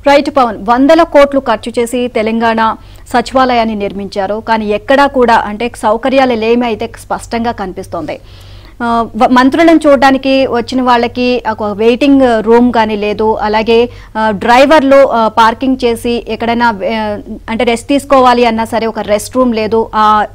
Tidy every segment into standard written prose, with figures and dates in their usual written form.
Right Pawan, 100 కోట్లు ఖర్చు చేసి తెలంగాణ సచివాలయాన్ని నిర్మించారు. కానీ ఎక్కడా కూడా అంటే సౌకర్యాలు లేమి అయితే స్పష్టంగా కనిపిస్తోంది. మంత్రులను చూడడానికి వచ్చిన వాళ్ళకి ఒక వెయిటింగ్ రూమ్ కానీ లేదు. అలాగే డ్రైవర్లు పార్కింగ్ చేసి ఎక్కడైనా అంటే రెస్ట్ తీసుకోవాలి అన్నా సరే ఒక రెస్ట్ రూమ్ లేదు.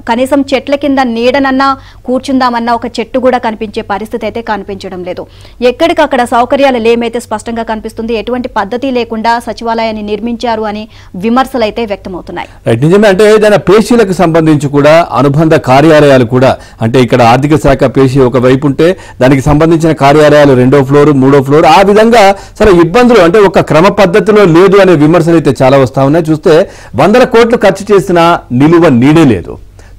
కనీసం చెట్ల కింద నీడనన్నా కూర్చుందామన్నా ఒక చెట్టు కూడా కనిపించే పరిస్థితి అయితే కనిపించడం లేదు. ఎక్కడికక్కడ సౌకర్యాలు లేమైతే స్పష్టంగా కనిపిస్తుంది. ఎటువంటి పద్ధతి లేకుండా సచివాలయాన్ని నిర్మించారు అని విమర్శలు అయితే వ్యక్తమవుతున్నాయి. నిజమే, అంటే ఏదైనా పేషీలకు సంబంధించి కూడా అనుబంధ కార్యాలయాలు కూడా, అంటే ఇక్కడ ఆర్థిక శాఖ పేషీ ఒక వైపు ఉంటే దానికి సంబంధించిన కార్యాలయాలు 2వ ఫ్లోర్ 3వ ఫ్లోర్, ఆ విధంగా సరే ఇబ్బందులు అంటే ఒక క్రమ పద్ధతిలో లేదు అనే విమర్శలు అయితే చాలా వస్తా ఉన్నాయి. చూస్తే 100 కోట్లు ఖర్చు చేసినా నిలువ నీడే లేదు.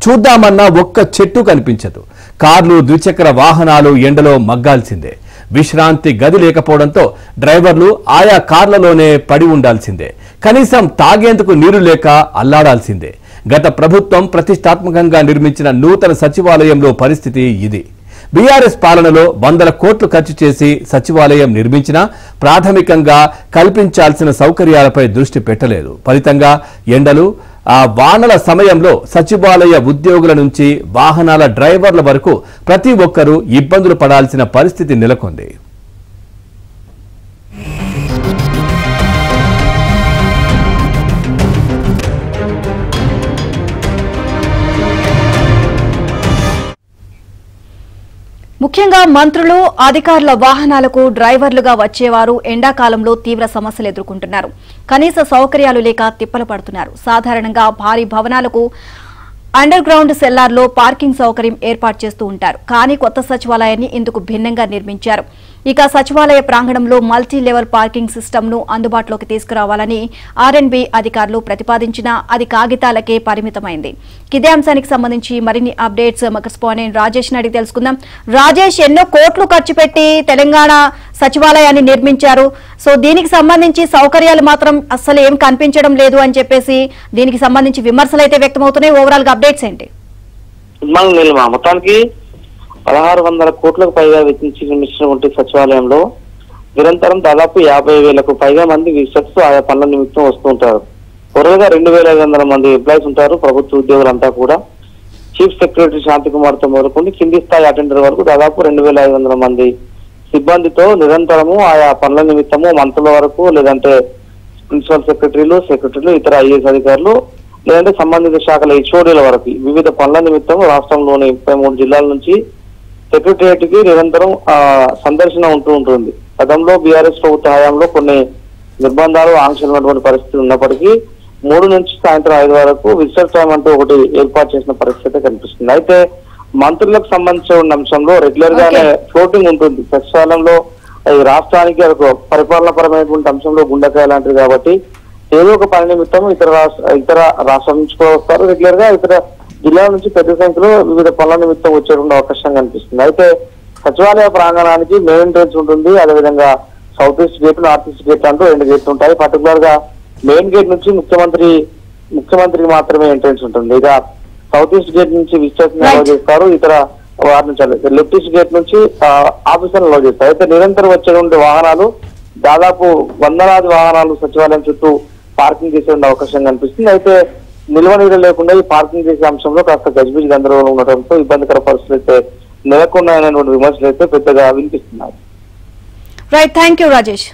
చూద్దామన్నా ఒక్క చెట్టు కనిపించదు. కార్లు, ద్విచక్ర వాహనాలు ఎండలో మగ్గాల్సిందే. విశ్రాంతి గది లేకపోవడంతో డ్రైవర్లు ఆయా కార్లలోనే పడి ఉండాల్సిందే. కనీసం తాగేందుకు నీరు లేక అల్లాడాల్సిందే. గత ప్రభుత్వం ప్రతిష్టాత్మకంగా నిర్మించిన నూతన సచివాలయంలో పరిస్థితి ఇది. బీఆర్ఎస్ పాలనలో 100 కోట్లు ఖర్చు చేసి సచివాలయం నిర్మించినా ప్రాథమికంగా కల్పించాల్సిన సౌకర్యాలపై దృష్టి పెట్టలేదు. ఫలితంగా ఎండలు, వానల సమయంలో సచివాలయ ఉద్యోగుల నుంచి వాహనాల డ్రైవర్ల వరకు ప్రతి ఒక్కరూ ఇబ్బందులు పడాల్సిన పరిస్థితి నెలకొంది. ముఖ్యంగా మంత్రులు, అధికారుల వాహనాలకు డ్రైవర్లుగా వచ్చేవారు ఎండాకాలంలో తీవ్ర సమస్యలు ఎదుర్కొంటున్నారు. కనీస సౌకర్యాలు లేక తిప్పలు పడుతున్నారు. సాధారణంగా భారీ భవనాలకు అండర్ గ్రౌండ్ సెల్లార్లో పార్కింగ్ సౌకర్యం ఏర్పాటు చేస్తూ ఉంటారు. కానీ కొత్త సచివాలయాన్ని ఇందుకు భిన్నంగా నిర్మించారు. ఇక సచివాలయ ప్రాంగణంలో మల్టీ లెవెల్ పార్కింగ్ సిస్టమ్ను అందుబాటులోకి తీసుకురావాలని ఆర్ఎండ్బి అధికారులు ప్రతిపాదించినా అది కాగితాలకే పరిమితమైంది. ఇదే అంశానికి సంబంధించి మరిన్ని అప్డేట్స్ మా కరెస్పాండెంట్ రాజేష్ అడిగి తెలుసుకుందాం. రాజేష్, ఎన్నో కోట్లు ఖర్చు పెట్టి తెలంగాణ సచివాలయాన్ని నిర్మించారు. సో దీనికి సంబంధించి సౌకర్యాలు మాత్రం అస్సలు ఏం కనిపించడం లేదు అని చెప్పేసి దీనికి సంబంధించి విమర్శలు అయితే వ్యక్తమవుతున్నాయి. ఓవరాల్ గా అప్డేట్స్ ఏంటి? మొత్తానికి 1600 కోట్లకు పైగా వెచ్చించి నిర్మించినటువంటి సచివాలయంలో నిరంతరం దాదాపు 50,000కు పైగా మంది విజిటర్స్ ఆయా పనుల నిమిత్తం వస్తూ ఉంటారు. త్వరగా 2,500 మంది ఎంప్లాయీస్ ఉంటారు. ప్రభుత్వ ఉద్యోగులంతా కూడా చీఫ్ సెక్రటరీ శాంతికుమార్తో మొదలుకొని కింది స్థాయి అటెండర్ వరకు దాదాపు 2,500 మంది సిబ్బందితో నిరంతరము ఆయా పనుల నిమిత్తము మంత్రుల వరకు, లేదంటే ప్రిన్సిపల్ సెక్రటరీలు, ఇతర ఐఏఎస్ అధికారులు, లేదంటే సంబంధిత శాఖల హెచ్ఓడీల వరకు వివిధ పనుల నిమిత్తం రాష్ట్రంలోని 33 జిల్లాల నుంచి సెక్రటరియట్ కి నిరంతరం సందర్శన ఉంటుంది. గతంలో బీఆర్ఎస్ ప్రభుత్వ హయాంలో కొన్ని నిర్బంధాలు, ఆంక్షలు ఉన్నటువంటి పరిస్థితి ఉన్నప్పటికీ 3 నుంచి సాయంత్రం 5 వరకు విజిటర్ టైం అంటూ ఒకటి ఏర్పాటు చేసిన పరిస్థితి కనిపిస్తుంది. అయితే మంత్రులకు సంబంధించిన అంశంలో రెగ్యులర్ గానే ఫ్లోటింగ్ ఉంటుంది. సచివాలయంలో రాష్ట్రానికి ఒక పరిపాలన పరమైనటువంటి అంశంలో గుండెకాయ లాంటిది కాబట్టి ఏదో ఒక పని నిమిత్తం ఇతర రాష్ట్రాల నుంచి కూడా వస్తారు. రెగ్యులర్ గా ఇతర జిల్లాల నుంచి పెద్ద సంఖ్యలో వివిధ పనుల నిమిత్తం వచ్చేటువంటి అవకాశం కనిపిస్తుంది. అయితే సచివాలయ ప్రాంగణానికి మెయిన్ ఎంట్రెన్స్ ఉంటుంది. అదేవిధంగా south east gate, north east gate అంటూ 2 గేట్లు ఉంటాయి. పర్టికులర్ గా మెయిన్ గేట్ నుంచి ముఖ్యమంత్రికి మాత్రమే ఎంట్రెన్స్ ఉంటుంది. ఇక సౌత్ ఈస్ట్ గేట్ నుంచి విజిటర్స్ ని అలౌ చేస్తారు. ఇతర వారి నుంచి లెఫ్ట్ ఈస్ట్ గేట్ నుంచి ఆఫీసర్లు అలౌ చేస్తారు. అయితే నిరంతరం వచ్చేటువంటి వాహనాలు దాదాపు వందలాది వాహనాలు సచివాలయం చుట్టూ పార్కింగ్ చేసే అవకాశం కనిపిస్తుంది. అయితే నిల్వ నీరు లేకుండా ఈ పార్కింగ్ చేసే అంశంలో కాస్త గజిబిజి గందరగోళం ఉండటంతో ఇబ్బందికర పరిస్థితులు అయితే నెలకొన్నాయనేటువంటి విమర్శలు అయితే పెద్దగా వినిపిస్తున్నాయి. Right, thank you Rajesh.